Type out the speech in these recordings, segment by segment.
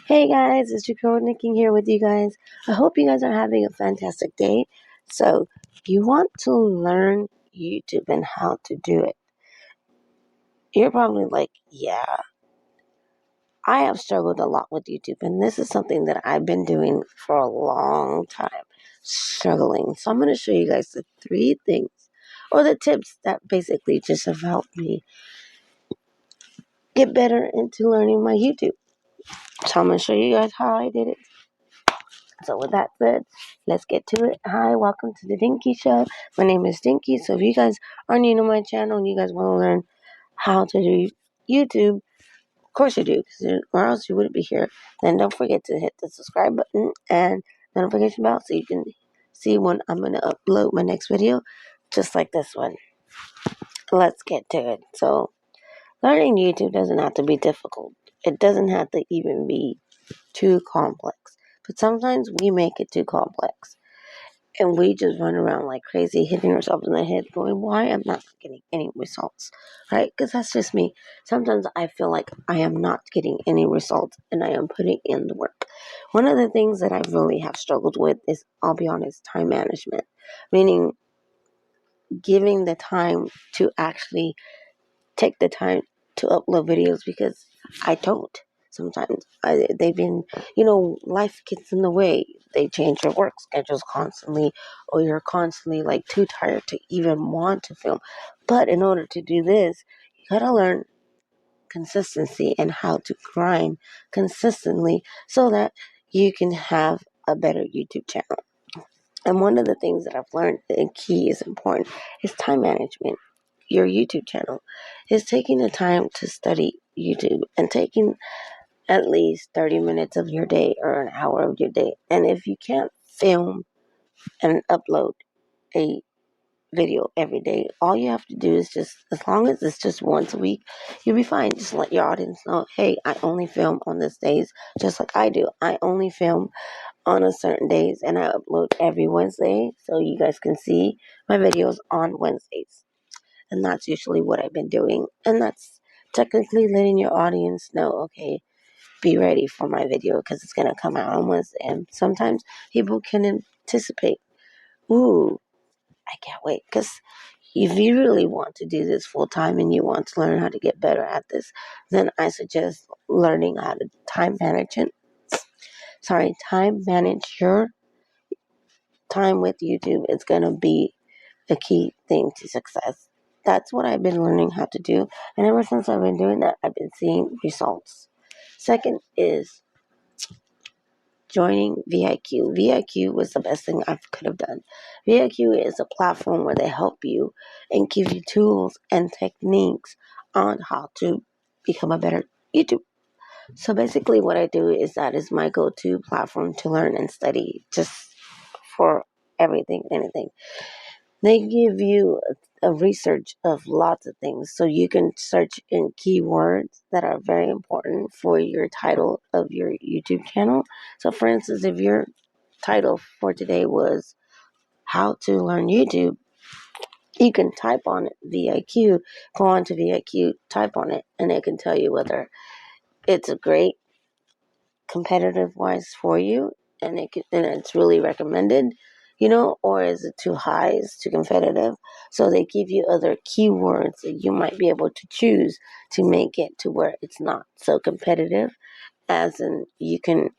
Hey guys, it's your girl Nikki here with you guys. I hope you guys are having a fantastic day. So, if you want to learn YouTube and how to do it, you're probably like, yeah, I have struggled a lot with YouTube, and this is something that I've been doing for a long time, struggling. So, I'm going to show you guys the 3 things or the tips that basically just have helped me get better into learning my YouTube. So, I'm going to show you guys how I did it. So with that said, let's get to it. Hi, welcome to the Dinky Show. My name is Dinky. So if you guys are new to my channel and you guys want to learn how to do YouTube, of course you do, or else you wouldn't be here. Then don't forget to hit the subscribe button and the notification bell so you can see when I'm going to upload my next video, just like this one. Let's get to it. So learning YouTube doesn't have to be difficult. It doesn't have to even be too complex. But sometimes we make it too complex. And we just run around like crazy, hitting ourselves in the head, going, why am I not getting any results? Right? Because that's just me. Sometimes I feel like I am not getting any results and I am putting in the work. One of the things that I really have struggled with is, I'll be honest, time management. Meaning giving the time to actually take the time to upload videos, because I don't. Sometimes they've been, life gets in the way. They change your work schedules constantly, or you're constantly like too tired to even want to film. But in order to do this, you gotta learn consistency and how to grind consistently so that you can have a better YouTube channel. And one of the things that I've learned, and key is important, is time management. Your YouTube channel is taking the time to study YouTube and taking at least 30 minutes of your day or an hour of your day. And if you can't film and upload a video every day, all you have to do is just, as long as it's just once a week, you'll be fine. Just let your audience know, hey, I only film on this days, just like I do. I only film on a certain days and I upload every Wednesday, so you guys can see my videos on Wednesdays. And that's usually what I've been doing. And that's technically letting your audience know, okay, be ready for my video because it's going to come out on Wednesday. And sometimes people can anticipate, ooh, I can't wait. Because if you really want to do this full time and you want to learn how to get better at this, then I suggest learning how to time manage your time with YouTube. It's going to be a key thing to success. That's what I've been learning how to do. And ever since I've been doing that, I've been seeing results. Second is joining vidiq. vidiq was the best thing I could have done. vidiq is a platform where they help you and give you tools and techniques on how to become a better YouTube. So basically what I do is that is my go-to platform to learn and study just for everything, anything. They give you a research of lots of things. So you can search in keywords that are very important for your title of your YouTube channel. So for instance, if your title for today was how to learn YouTube, you can type on it vidiq, go on to vidiq, type on it, and it can tell you whether it's a great competitive wise for you and it's really recommended, or is it too high, is too competitive? So they give you other keywords that you might be able to choose to make it to where it's not so competitive, as in you can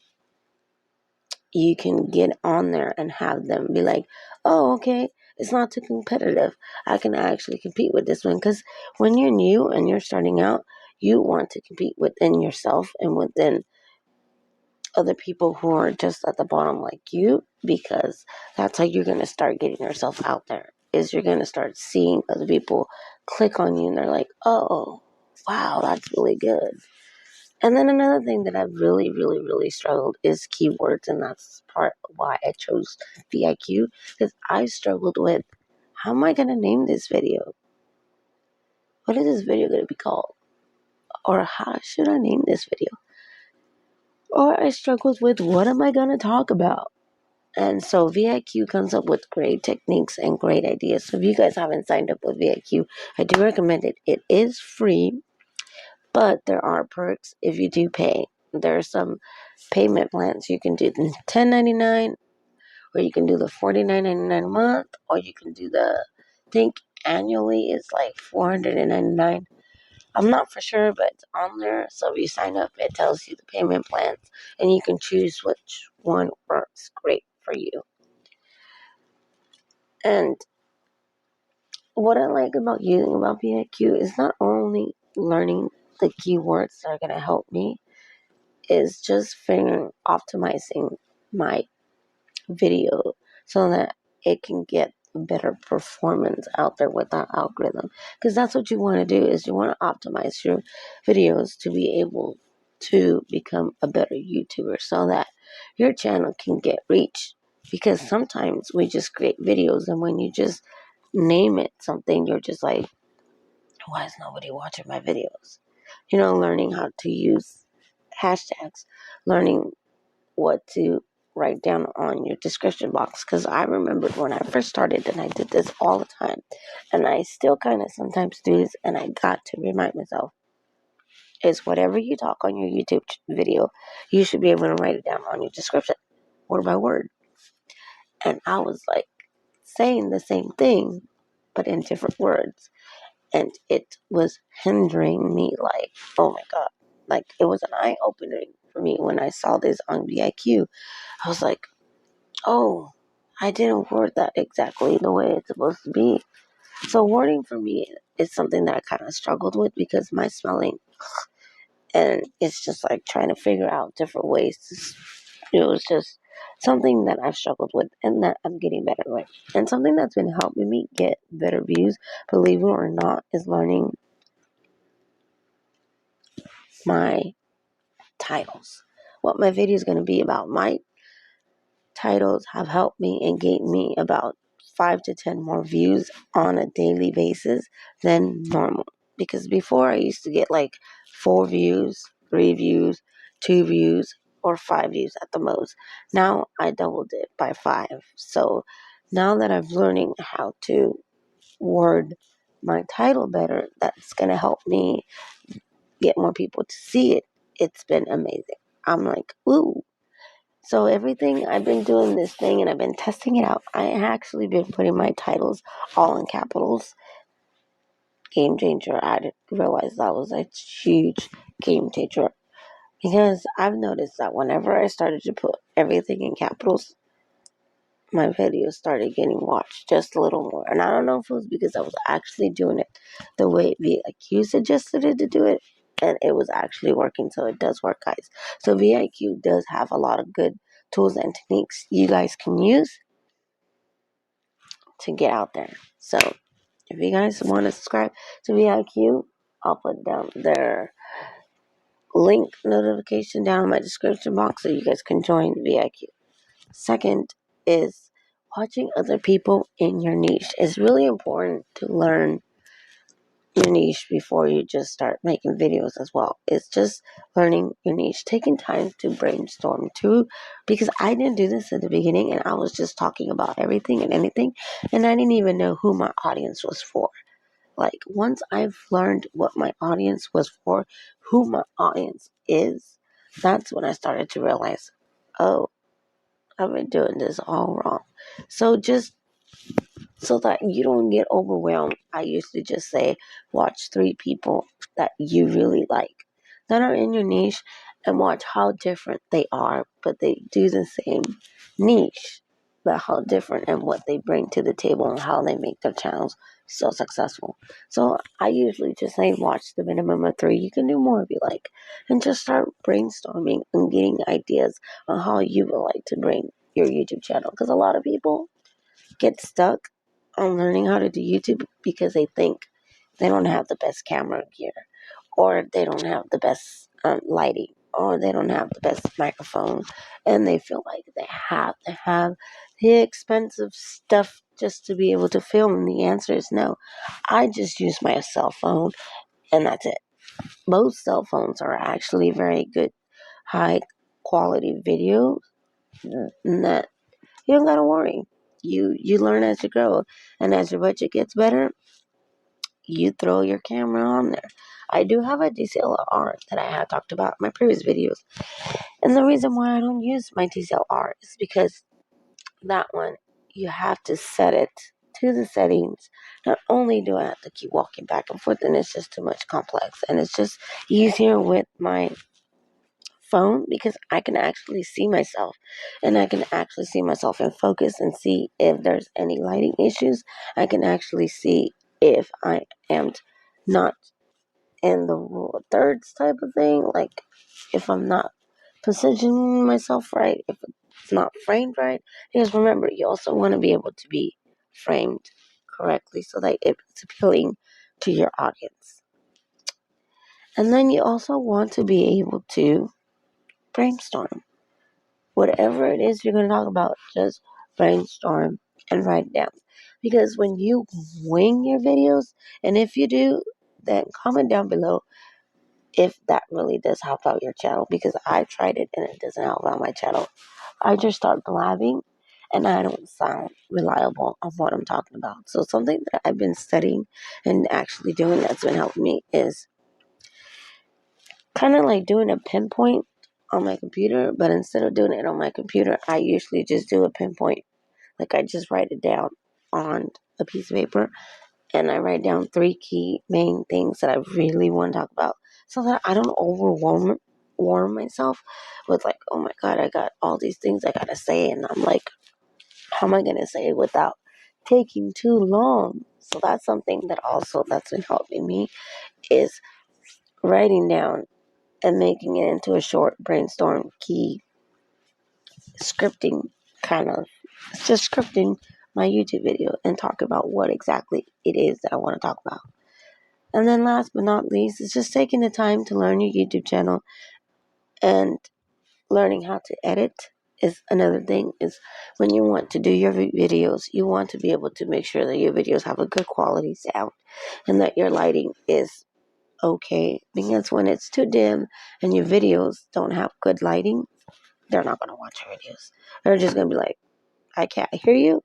get on there and have them be like, oh, okay, it's not too competitive, I can actually compete with this one. Because when you're new and you're starting out, you want to compete within yourself and within other people who are just at the bottom like you, because that's how you're going to start getting yourself out there, is you're going to start seeing other people click on you and they're like, oh, wow, that's really good. And then another thing that I've really, really, really struggled is keywords, and that's part why I chose vidiq, because I struggled with, how am I going to name this video? What is this video going to be called? Or how should I name this video? Or I struggled with, what am I going to talk about? And so vidiq comes up with great techniques and great ideas. So if you guys haven't signed up with vidiq, I do recommend it. It is free, but there are perks if you do pay. There are some payment plans. You can do the $10.99, or you can do the $49.99 a month, or you can do the, I think annually is like $499. I'm not for sure, but it's on there. So if you sign up, it tells you the payment plans, and you can choose which one works great for you. And what I like about using about vidiq is not only learning the keywords that are going to help me, is just optimizing my video so that it can get better performance out there with our algorithm. Because that's what you want to do, is you want to optimize your videos to be able to become a better YouTuber so that your channel can get reach. Because sometimes we just create videos, and when you just name it something, you're just like, why is nobody watching my videos? Learning how to use hashtags, learning what to write down on your description box. Because I remembered when I first started, and I did this all the time, and I still kind of sometimes do this, and I got to remind myself, is whatever you talk on your YouTube video, you should be able to write it down on your description, word by word. And I was like saying the same thing, but in different words. And it was hindering me, like, oh my God. Like, it was an eye-opening for me when I saw this on vidiq. I was like, oh, I didn't word that exactly the way it's supposed to be. So wording for me is something that I kind of struggled with, because my spelling, and it's just like trying to figure out different ways it was just something that I've struggled with, and that I'm getting better with. And something that's been helping me get better views, believe it or not, is learning my titles. What my video is going to be about. My titles have helped me and gained me about 5 to 10 more views on a daily basis than normal. Because before I used to get like 4 views, 3 views, 2 views, or 5 views at the most. Now I doubled it by 5. So now that I'm learning how to word my title better, that's going to help me get more people to see it. It's been amazing. I'm like, ooh. So everything, I've been doing this thing, and I've been testing it out. I actually been putting my titles all in capitals. Game changer. I didn't realize that was a huge game changer, because I've noticed that whenever I started to put everything in capitals, my videos started getting watched just a little more. And I don't know if it was because I was actually doing it the way vidiq suggested it to do it, and it was actually working. So it does work, guys. So vidiq does have a lot of good tools and techniques you guys can use to get out there. So if you guys want to subscribe to vidiq, I'll put down their link notification down in my description box so you guys can join vidiq. Second is watching other people in your niche. It's really important to learn your niche before you just start making videos as well. It's just learning your niche, taking time to brainstorm too, because I didn't do this at the beginning, and I was just talking about everything and anything, and I didn't even know who my audience was for. Like, once I've learned what my audience was for, who my audience is, that's when I started to realize, oh, I've been doing this all wrong. So just so that you don't get overwhelmed, I used to just say, watch 3 people that you really like, that are in your niche, and watch how different they are, but they do the same niche, but how different and what they bring to the table and how they make their channels so successful. So I usually just say, watch the minimum of 3. You can do more if you like, and just start brainstorming and getting ideas on how you would like to bring your YouTube channel. Because a lot of people get stuck on learning how to do YouTube because they think they don't have the best camera gear, or they don't have the best lighting, or they don't have the best microphone, and they feel like they have to have the expensive stuff just to be able to film. And the answer is no. I just use my cell phone, and that's it. Most cell phones are actually very good, high quality video, and that you don't gotta worry. You learn as you grow, and as your budget gets better, you throw your camera on there. I do have a DSLR that I had talked about in my previous videos. And the reason why I don't use my DSLR is because that one, you have to set it to the settings. Not only do I have to keep walking back and forth, and it's just too much complex. And it's just easier with my phone because I can actually see myself, and I can actually see myself in focus and see if there's any lighting issues. I can actually see if I am not in the rule of thirds type of thing, like if I'm not positioning myself right, if it's not framed right. Because remember, you also want to be able to be framed correctly so that it's appealing to your audience. And then you also want to be able to brainstorm. Whatever it is you're going to talk about, just brainstorm and write it down. Because when you wing your videos, and if you do, then comment down below if that really does help out your channel, because I tried it and it doesn't help out my channel. I just start blabbing and I don't sound reliable on what I'm talking about. So something that I've been studying and actually doing that's been helping me is kind of like doing a pinpoint on my computer, but instead of doing it on my computer, I usually just do a pinpoint. Like I just write it down on a piece of paper, and I write down 3 key main things that I really want to talk about so that I don't warm myself with like, oh my God, I got all these things I got to say. And I'm like, how am I going to say it without taking too long? So that's something that also that's been helping me is writing down and making it into a short brainstorm key scripting kind of. It's just scripting my YouTube video and talk about what exactly it is that I want to talk about. And then last but not least, is just taking the time to learn your YouTube channel, and learning how to edit is another thing. Is when you want to do your videos, you want to be able to make sure that your videos have a good quality sound and that your lighting is okay. Because when it's too dim and your videos don't have good lighting, they're not going to watch your videos. They're just going to be like, I can't hear you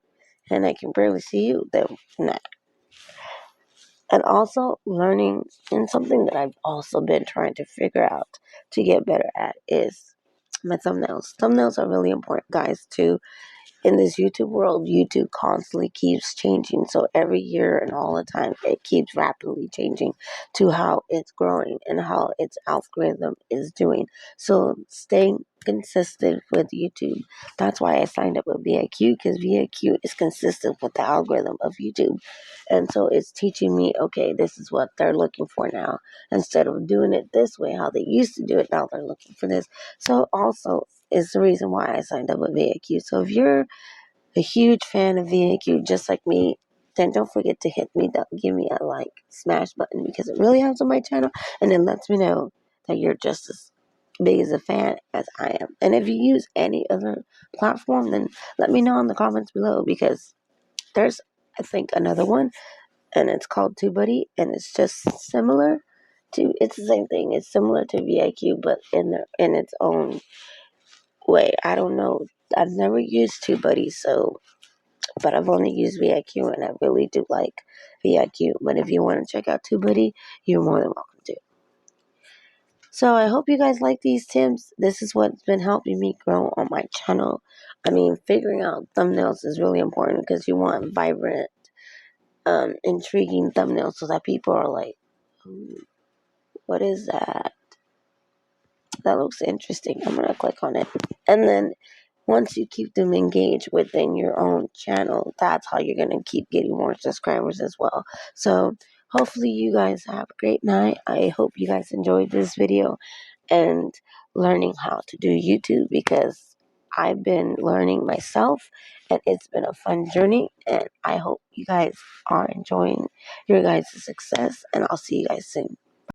and I can barely see you. Then nah. And also learning, and something that I've also been trying to figure out to get better at is my thumbnails. Thumbnails are really important, guys, too. In this YouTube world, YouTube constantly keeps changing. So every year and all the time, it keeps rapidly changing to how it's growing and how its algorithm is doing. So staying consistent with YouTube. That's why I signed up with vidiq, because vidiq is consistent with the algorithm of YouTube. And so it's teaching me, okay, this is what they're looking for now. Instead of doing it this way, how they used to do it, now they're looking for this. So also is the reason why I signed up with vidiq. So if you're a huge fan of vidiq, just like me, then don't forget to give me a like, smash button, because it really helps on my channel, and it lets me know that you're just as big as a fan as I am. And if you use any other platform, then let me know in the comments below, because there's, I think, another one, and it's called TubeBuddy, and it's just similar to, it's the same thing. It's similar to vidiq, but in its own way. I don't know. I've never used TubeBuddy, but I've only used vidiq, and I really do like vidiq. But if you want to check out TubeBuddy, you're more than welcome to. So I hope you guys like these tips. This is what's been helping me grow on my channel. I mean, figuring out thumbnails is really important because you want vibrant, intriguing thumbnails so that people are like, what is that? That looks interesting. I'm going to click on it. And then once you keep them engaged within your own channel, that's how you're going to keep getting more subscribers as well. So hopefully you guys have a great night. I hope you guys enjoyed this video and learning how to do YouTube, because I've been learning myself and it's been a fun journey, and I hope you guys are enjoying your guys' success, and I'll see you guys soon.